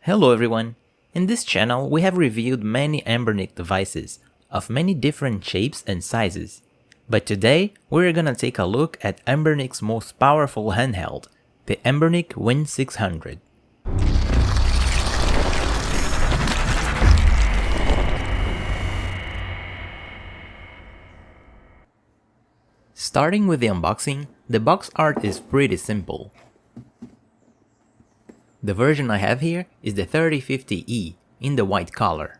Hello everyone! In this channel we have reviewed many Anbernic devices of many different shapes and sizes. But today we're gonna take a look at Anbernic's most powerful handheld, the Anbernic Win 600. Starting with the unboxing, the box art is pretty simple. The version I have here is the 3050E in the white color.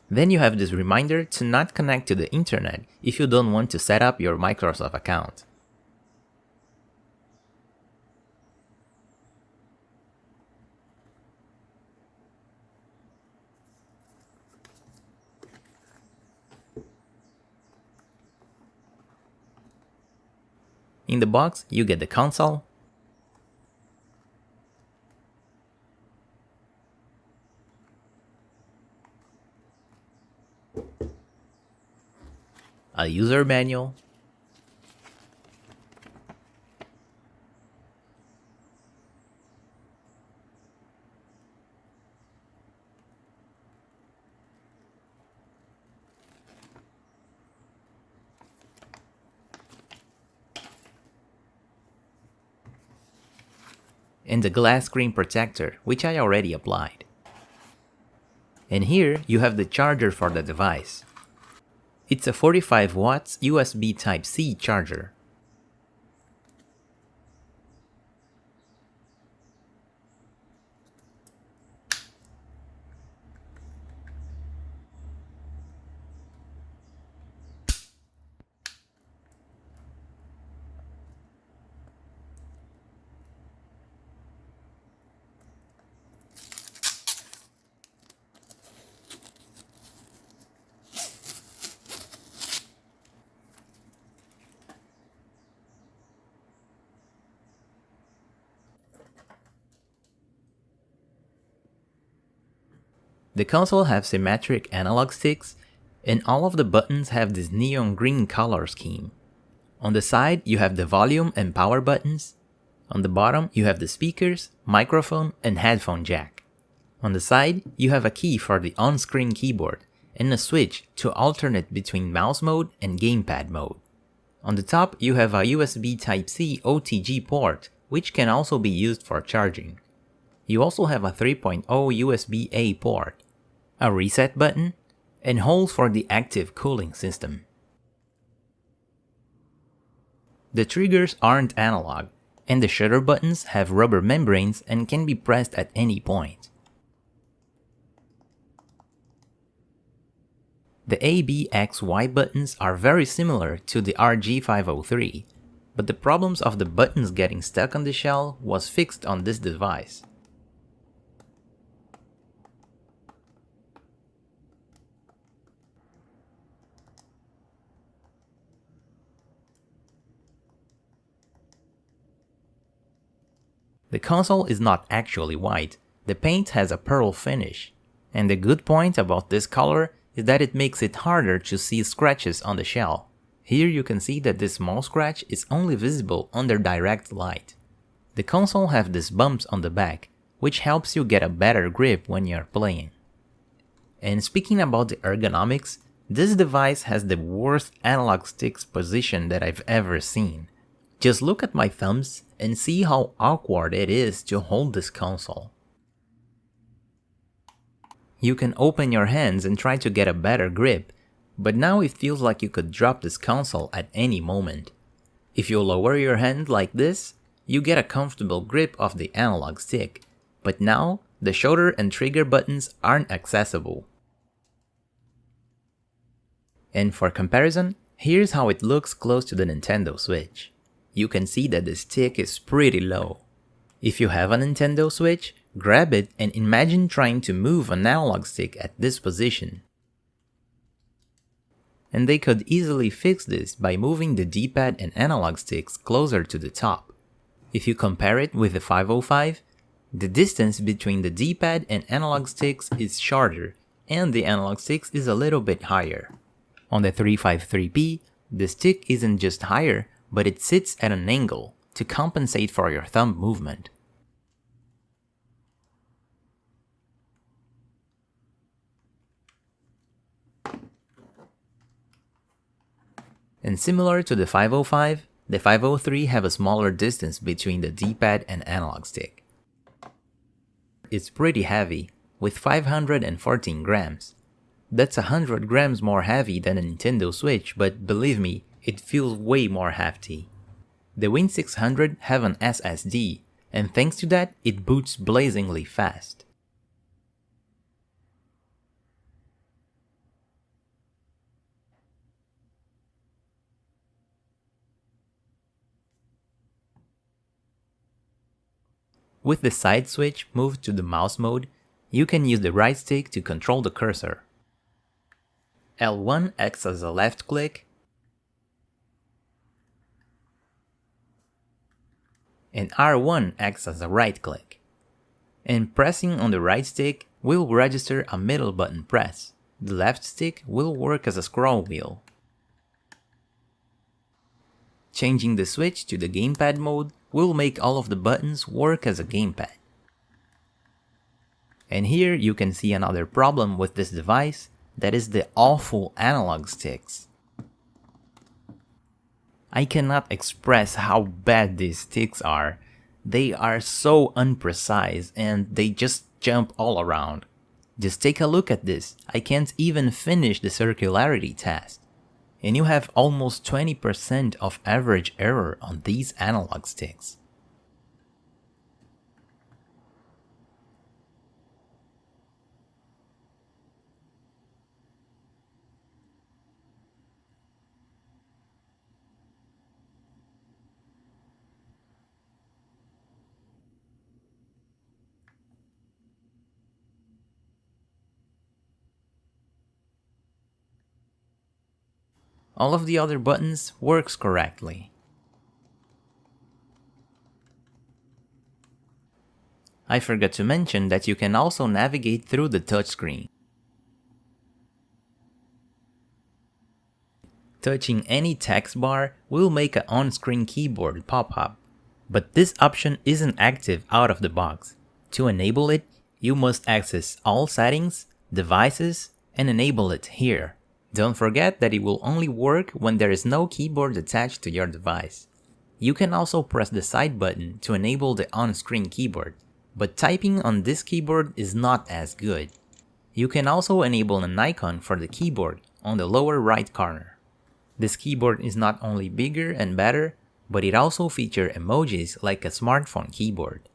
Then you have this reminder to not connect to the internet if you don't want to set up your Microsoft account. In the box, you get the console, a user manual, and the glass screen protector, which I already applied. And here you have the charger for the device. It's a 45 watts USB Type-C charger. The console has symmetric analog sticks, and all of the buttons have this neon green color scheme. On the side you have the volume and power buttons. On the bottom you have the speakers, microphone, and headphone jack. On the side you have a key for the on-screen keyboard, and a switch to alternate between mouse mode and gamepad mode. On the top you have a USB Type-C OTG port, which can also be used for charging. You also have a 3.0 USB-A port, a reset button, and holes for the active cooling system. The triggers aren't analog, and the shutter buttons have rubber membranes and can be pressed at any point. The A, B, X, Y buttons are very similar to the RG503, but the problems of the buttons getting stuck on the shell was fixed on this device. The console is not actually white, the paint has a pearl finish, and the good point about this color is that it makes it harder to see scratches on the shell. Here you can see that this small scratch is only visible under direct light. The console has these bumps on the back, which helps you get a better grip when you're playing. And speaking about the ergonomics, this device has the worst analog sticks position that I've ever seen. Just look at my thumbs and see how awkward it is to hold this console. You can open your hands and try to get a better grip, but now it feels like you could drop this console at any moment. If you lower your hand like this, you get a comfortable grip of the analog stick, but now the shoulder and trigger buttons aren't accessible. And for comparison, here's how it looks close to the Nintendo Switch. You can see that the stick is pretty low. If you have a Nintendo Switch, grab it and imagine trying to move an analog stick at this position. And they could easily fix this by moving the D-pad and analog sticks closer to the top. If you compare it with the 505, The distance between the D-pad and analog sticks is shorter, and the analog sticks is a little bit higher. On the 353P, the stick isn't just higher, but it sits at an angle to compensate for your thumb movement. And similar to the 505, the 503 have a smaller distance between the D-pad and analog stick. It's pretty heavy, with 514 grams. That's 100 grams more heavy than a Nintendo Switch, but believe me, it feels way more hefty. The Win 600 have an SSD, and thanks to that, it boots blazingly fast. With the side switch moved to the mouse mode, you can use the right stick to control the cursor. L1 acts as a left click, and R1 acts as a right click. And pressing on the right stick will register a middle button press. The left stick will work as a scroll wheel. Changing the switch to the gamepad mode will make all of the buttons work as a gamepad. And here you can see another problem with this device, that is the awful analog sticks. I cannot express how bad these sticks are. They are so unprecise and they just jump all around. Just take a look at this, I can't even finish the circularity test. And you have almost 20% of average error on these analog sticks. All of the other buttons works correctly. I forgot to mention that you can also navigate through the touchscreen. Touching any text bar will make an on-screen keyboard pop up, but this option isn't active out of the box. To enable it, you must access all settings, devices, and enable it here. Don't forget that it will only work when there is no keyboard attached to your device. You can also press the side button to enable the on-screen keyboard, but typing on this keyboard is not as good. You can also enable an icon for the keyboard on the lower right corner. This keyboard is not only bigger and better, but it also features emojis like a smartphone keyboard.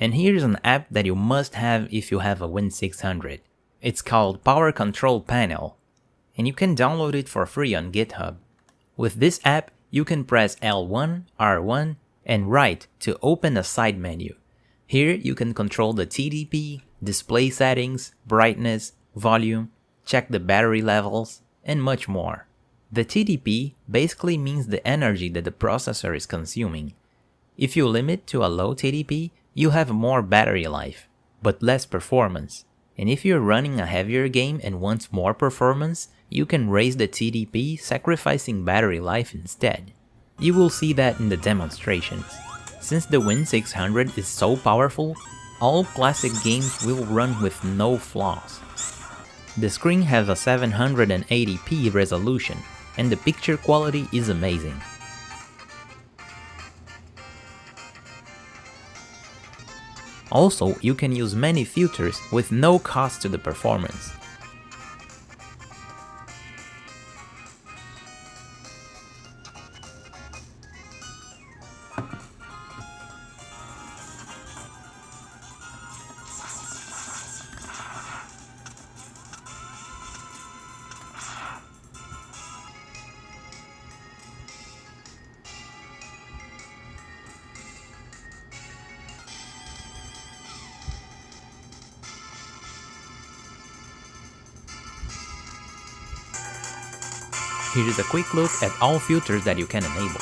And here's an app that you must have if you have a Win 600. It's called Power Control Panel, and you can download it for free on GitHub. With this app, you can press L1, R1, and right to open a side menu. Here you can control the TDP, display settings, brightness, volume, check the battery levels, and much more. The TDP basically means the energy that the processor is consuming. If you limit to a low TDP, you have more battery life, but less performance. And if you're running a heavier game and want more performance, you can raise the TDP, sacrificing battery life instead. You will see that in the demonstrations. Since the Win 600 is so powerful, all classic games will run with no flaws. The screen has a 780p resolution, and the picture quality is amazing. Also, you can use many filters with no cost to the performance. Here is a quick look at all filters that you can enable.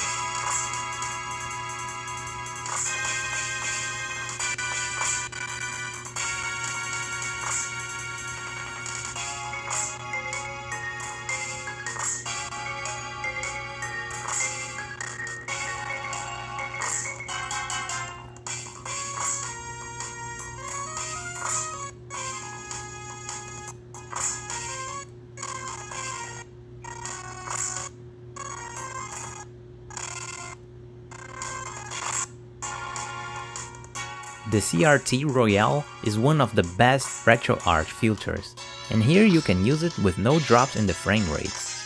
The CRT Royale is one of the best RetroArch filters, and here you can use it with no drops in the frame rates.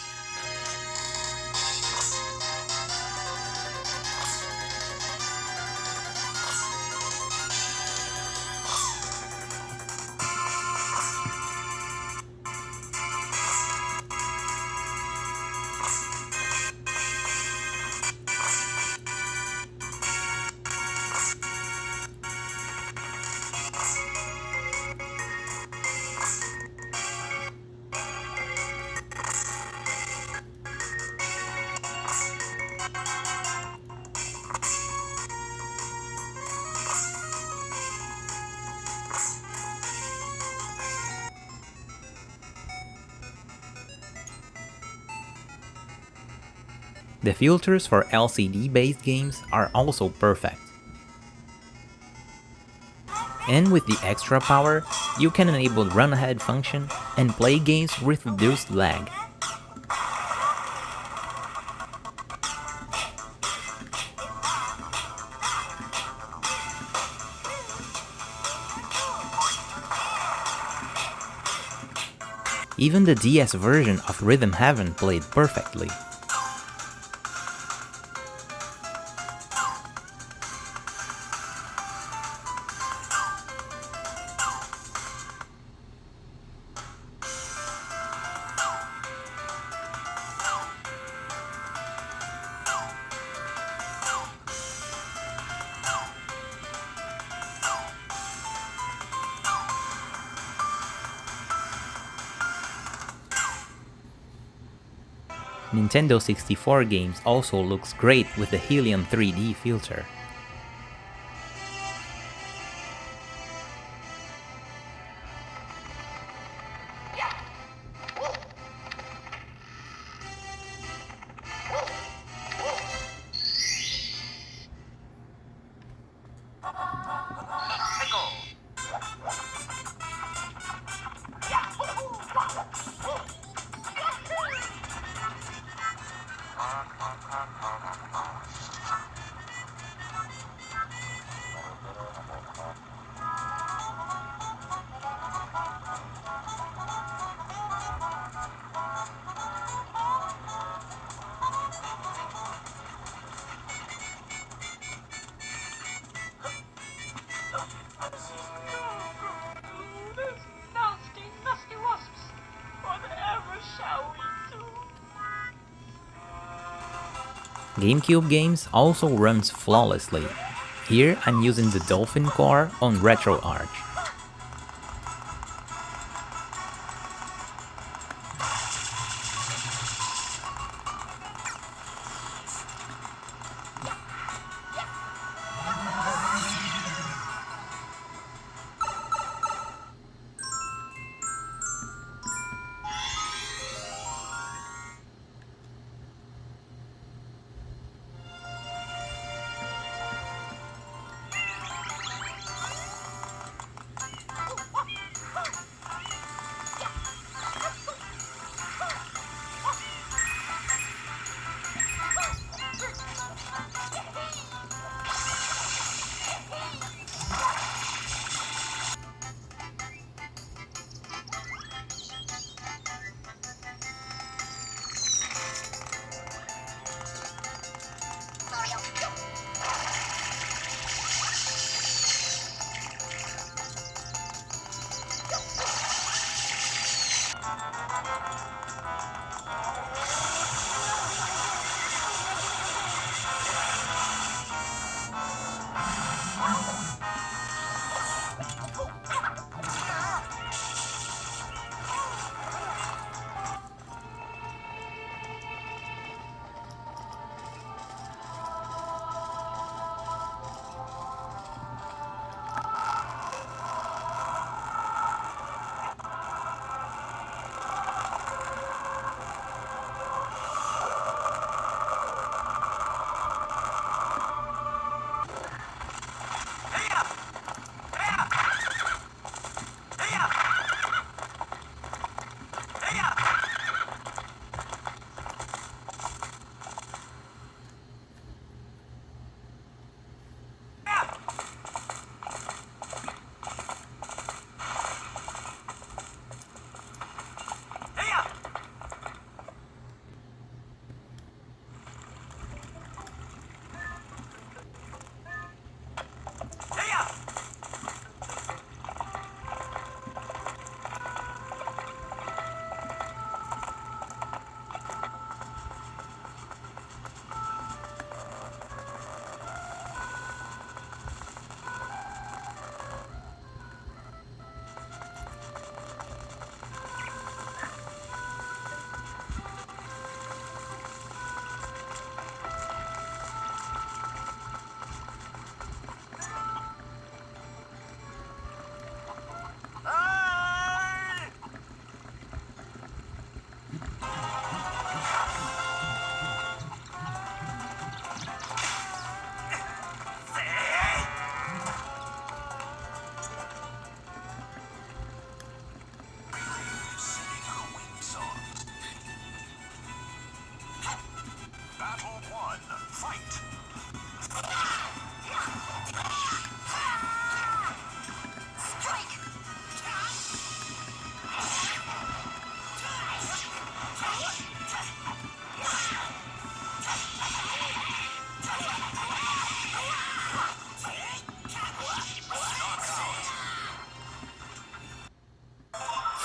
The filters for LCD-based games are also perfect. And with the extra power, you can enable run-ahead function and play games with reduced lag. Even the DS version of Rhythm Heaven played perfectly. Nintendo 64 games also looks great with the Helium 3D filter. Gamecube games also runs flawlessly. Here I'm using the Dolphin core on RetroArch.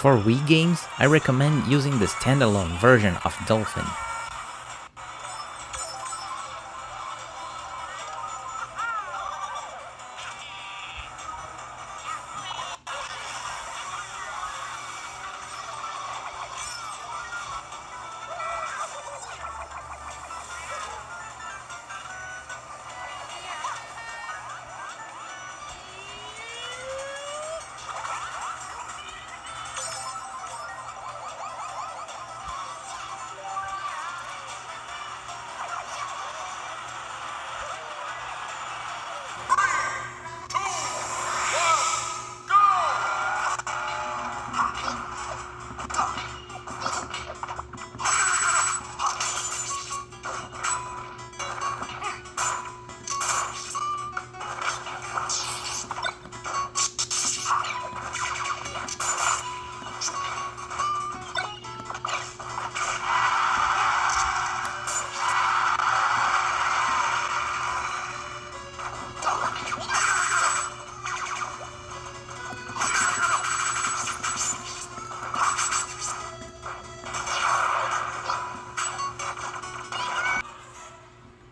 For Wii games, I recommend using the standalone version of Dolphin.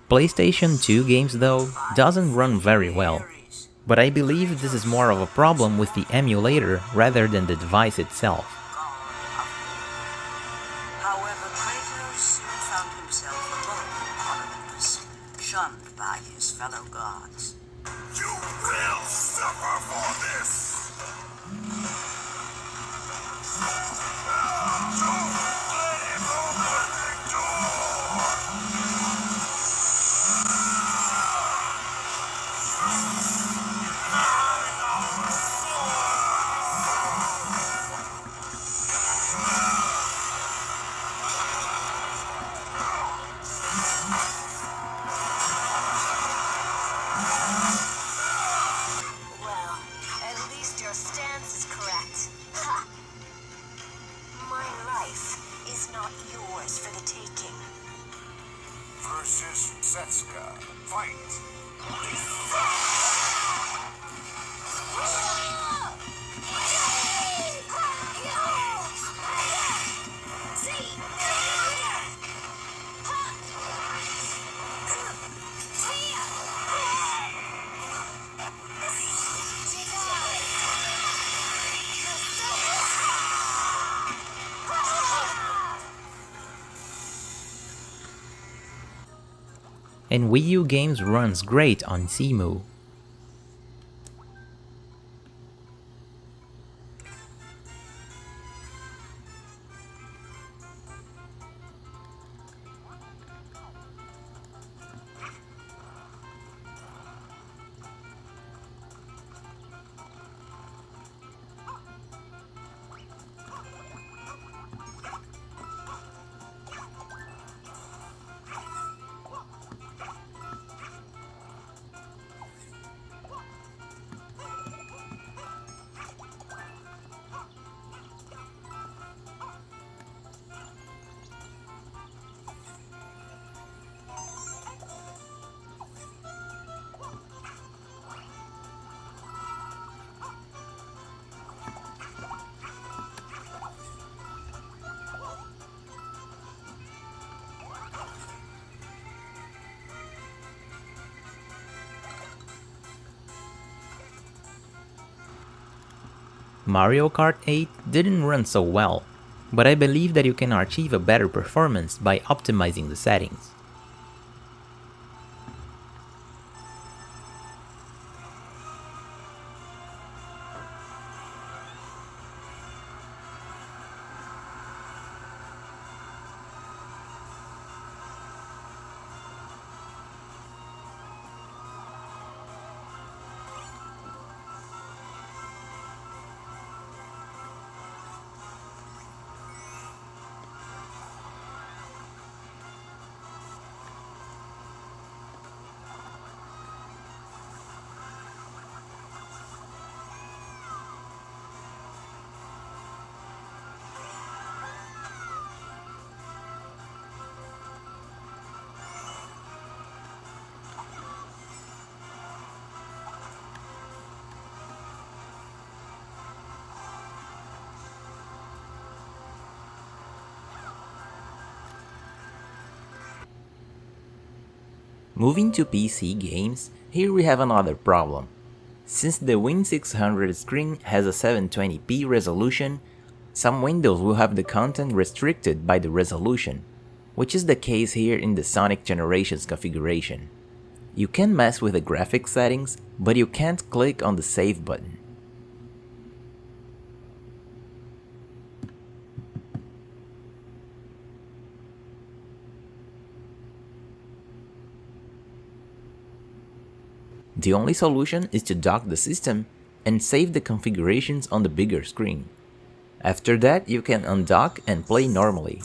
PlayStation 2 games though doesn't run very well, but I believe this is more of a problem with the emulator rather than the device itself. However, Kratos soon found himself alone on Olympus, shunned by his fellow gods. You will suffer for this! Well, at least your stance is correct. Ha! My life is not yours for the taking. Versus Setsuka. Fight! And Wii U games runs great on Cemu. Mario Kart 8 didn't run so well, but I believe that you can achieve a better performance by optimizing the settings. Moving to PC games, here we have another problem. Since the Win 600 screen has a 720p resolution, some windows will have the content restricted by the resolution, which is the case here in the Sonic Generations configuration. You can mess with the graphics settings, but you can't click on the save button. The only solution is to dock the system and save the configurations on the bigger screen. After that, you can undock and play normally.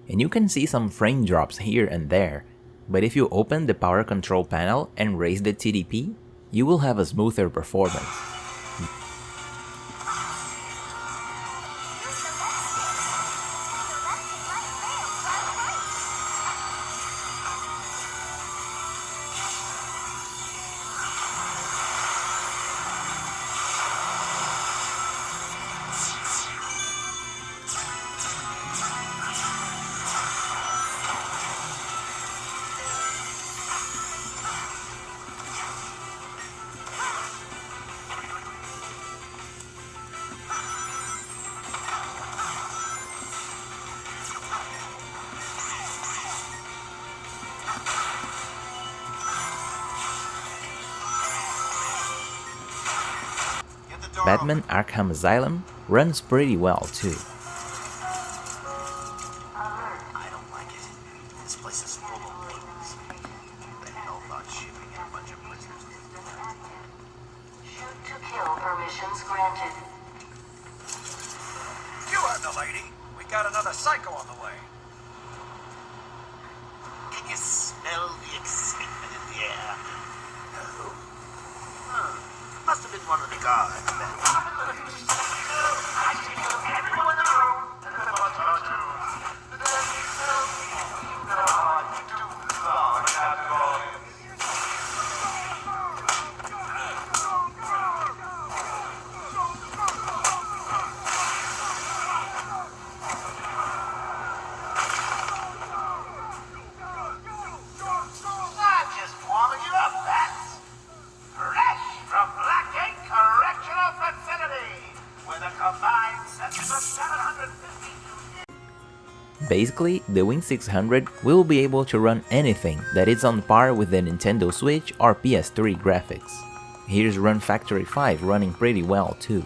And you can see some frame drops here and there, but if you open the power control panel and raise the TDP, you will have a smoother performance. Batman Arkham Asylum runs pretty well too. I don't like it. This place is full of bugs. The hell about shipping in a bunch of prisoners? Shoot to kill permissions granted. You heard the lady. We got another psycho on the way. Can you smell the excitement in the air? No. Must have been one of the guards. Basically, the Win 600 will be able to run anything that is on par with the Nintendo Switch or PS3 graphics. Here's Run Factory 5 running pretty well too.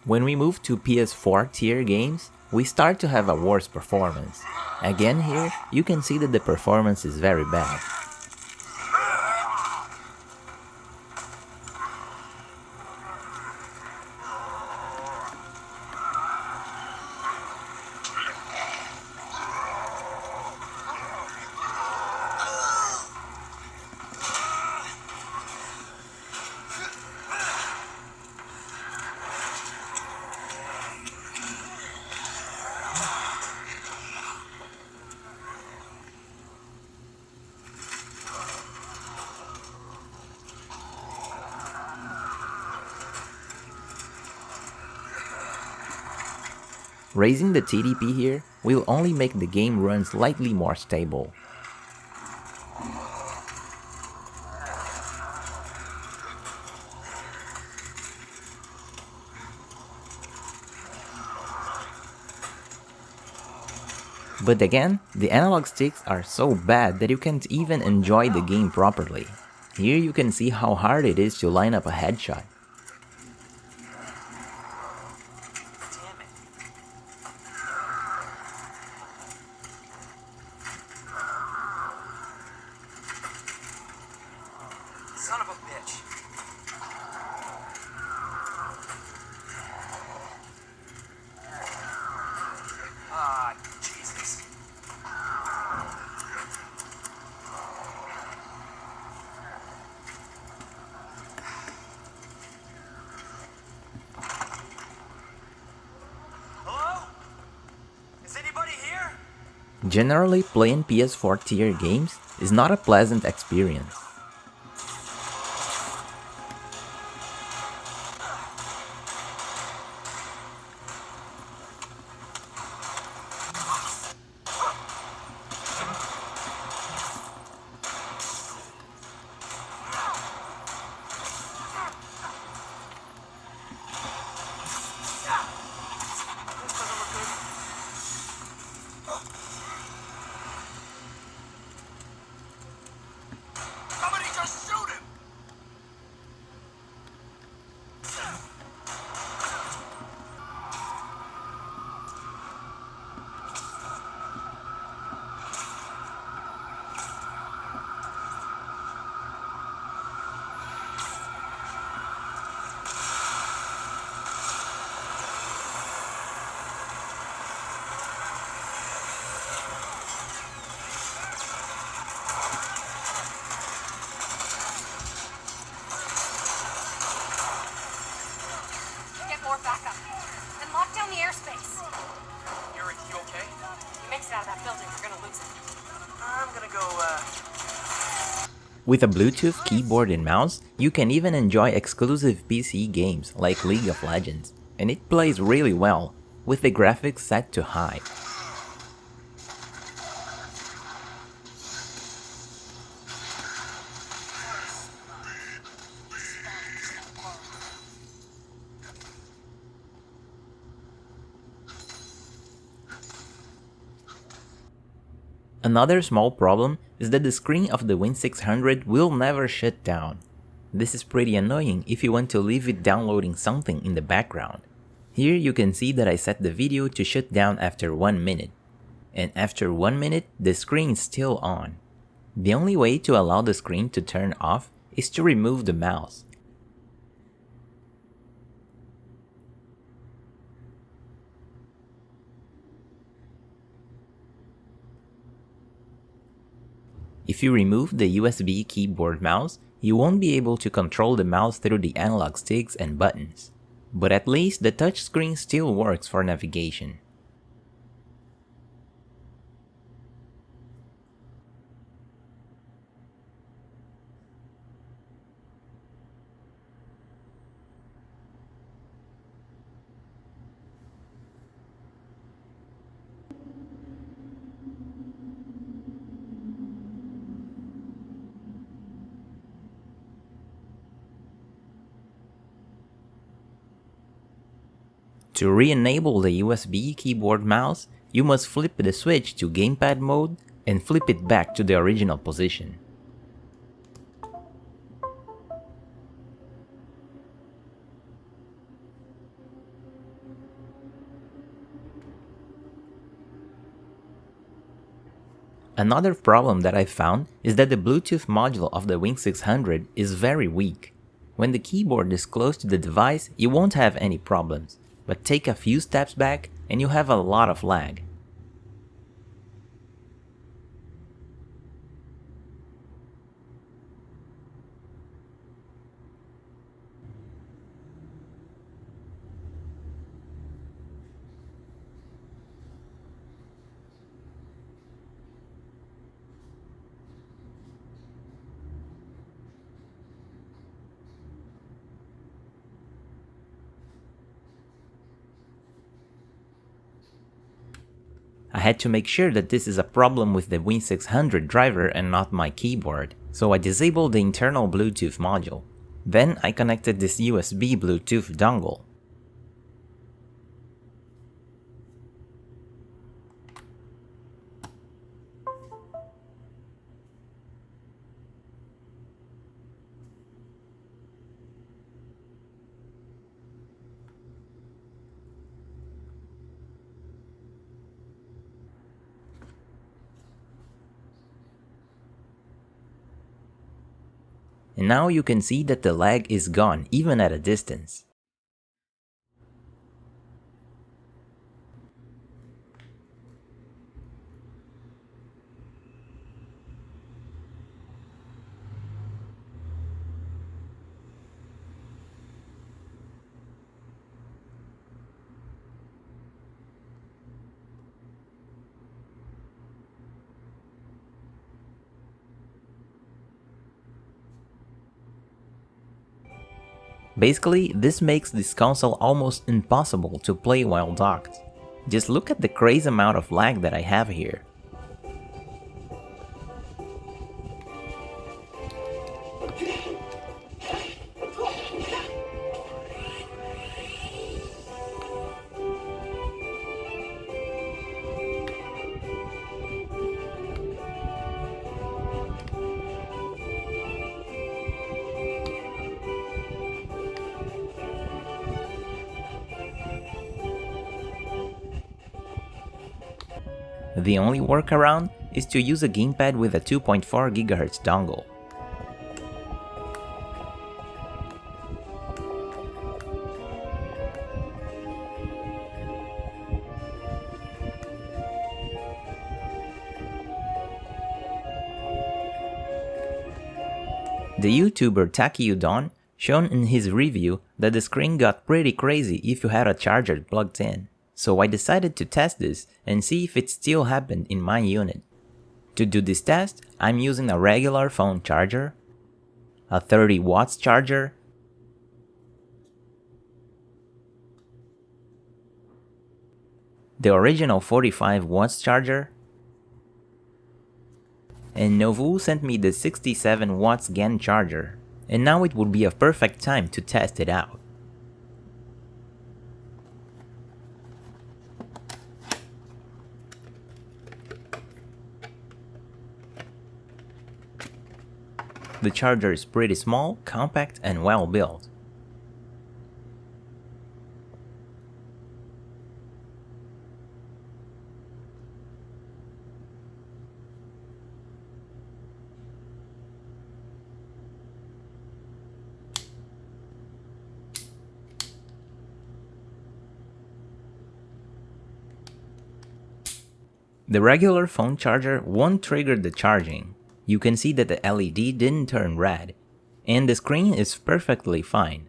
When we move to PS4 tier games, we start to have a worse performance. Again here, you can see that the performance is very bad. Raising the TDP here will only make the game run slightly more stable. But again, the analog sticks are so bad that you can't even enjoy the game properly. Here you can see how hard it is to line up a headshot. Damn it. Son of a bitch. Ah, Jesus. Hello? Is anybody here? Generally, playing PS4 tier games is not a pleasant experience. This doesn't look good. Somebody just shoot him! Get more backup. And lock down the airspace. Yuri, you okay? He makes it out of that building, we're gonna lose it. I'm gonna go, With a Bluetooth keyboard and mouse, you can even enjoy exclusive PC games like League of Legends, and it plays really well, with the graphics set to high. Another small problem is that the screen of the Win600 will never shut down. This is pretty annoying if you want to leave it downloading something in the background. Here you can see that I set the video to shut down after 1 minute. And after 1 minute, the screen is still on. The only way to allow the screen to turn off is to remove the mouse. If you remove the USB keyboard mouse, you won't be able to control the mouse through the analog sticks and buttons. But at least the touchscreen still works for navigation. To re-enable the USB keyboard mouse, you must flip the switch to gamepad mode and flip it back to the original position. Another problem that I found is that the Bluetooth module of the Win600 is very weak. When the keyboard is close to the device, you won't have any problems, but take a few steps back and you have a lot of lag. I had to make sure that this is a problem with the Win600 driver and not my keyboard, so I disabled the internal Bluetooth module. Then I connected this USB Bluetooth dongle. and now you can see that the lag is gone even at a distance. Basically, this makes this console almost impossible to play while docked. Just look at the crazy amount of lag that I have here. The only workaround is to use a gamepad with a 2.4 GHz dongle. The YouTuber Teardown shown in his review that the screen got pretty crazy if you had a charger plugged in. So I decided to test this and see if it still happened in my unit. To do this test, I'm using a regular phone charger, a 30 watts charger, the original 45 watts charger, and Novu sent me the 67 watts GAN charger, and now it would be a perfect time to test it out. The charger is pretty small, compact, and well built. The regular phone charger won't trigger the charging. You can see that the LED didn't turn red, and the screen is perfectly fine.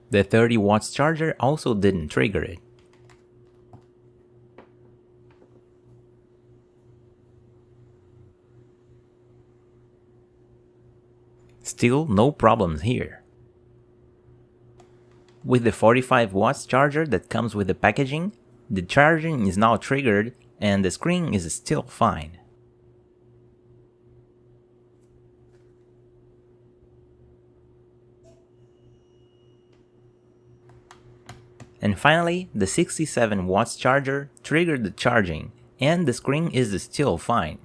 The 30 watts charger also didn't trigger it. Still, no problems here. With the 45 watts charger that comes with the packaging, the charging is now triggered and the screen is still fine. And finally, the 67 watts charger triggered the charging and the screen is still fine.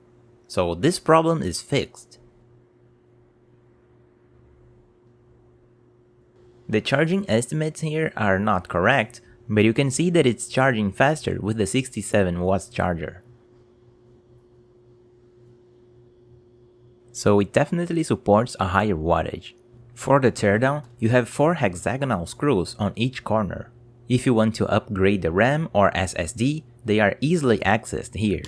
So this problem is fixed. The charging estimates here are not correct, but you can see that it's charging faster with the 67 watts charger. So it definitely supports a higher wattage. For the teardown, you have 4 hexagonal screws on each corner. If you want to upgrade the RAM or SSD, they are easily accessed here.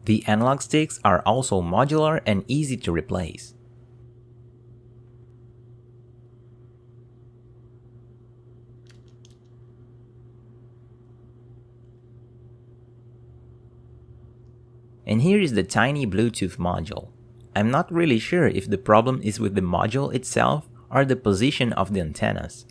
The analog sticks are also modular and easy to replace. And here is the tiny Bluetooth module. I'm not really sure if the problem is with the module itself or the position of the antennas.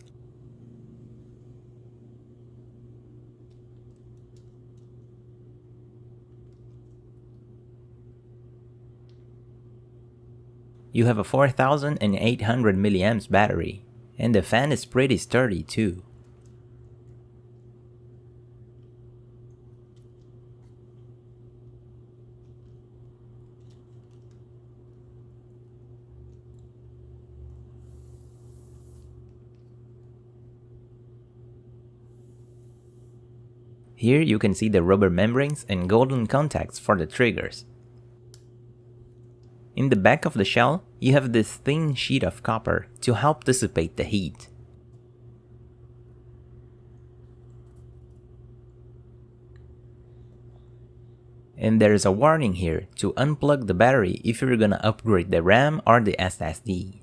You have a 4800 mAh battery, and the fan is pretty sturdy too. Here you can see the rubber membranes and golden contacts for the triggers. In the back of the shell, you have this thin sheet of copper to help dissipate the heat. And there is a warning here to unplug the battery if you're gonna upgrade the RAM or the SSD.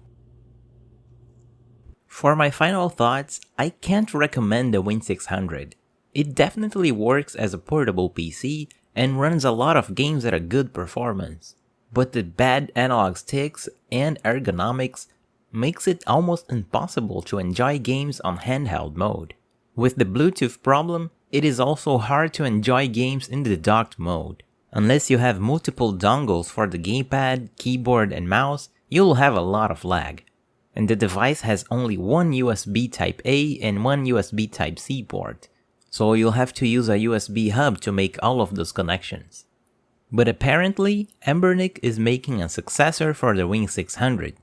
For my final thoughts, I can't recommend the Win 600. It definitely works as a portable PC and runs a lot of games at a good performance. But the bad analog sticks and ergonomics makes it almost impossible to enjoy games on handheld mode. With the Bluetooth problem, it is also hard to enjoy games in the docked mode. Unless you have multiple dongles for the gamepad, keyboard and mouse, you'll have a lot of lag. And the device has only one USB Type-A and one USB Type-C port, so you'll have to use a USB hub to make all of those connections. But apparently, Anbernic is making a successor for the Win 600.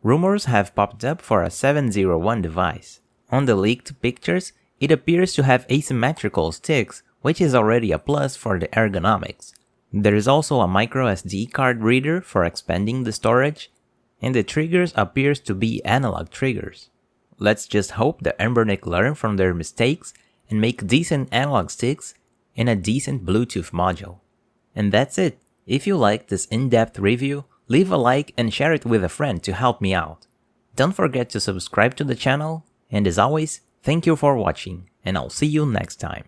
Rumors have popped up for a 701 device. On the leaked pictures, it appears to have asymmetrical sticks, which is already a plus for the ergonomics. There is also a micro SD card reader for expanding the storage, and the triggers appears to be analog triggers. Let's just hope that Anbernic learn from their mistakes and make decent analog sticks and a decent Bluetooth module. And that's it. If you liked this in-depth review, leave a like and share it with a friend to help me out. Don't forget to subscribe to the channel, and as always, thank you for watching, and I'll see you next time.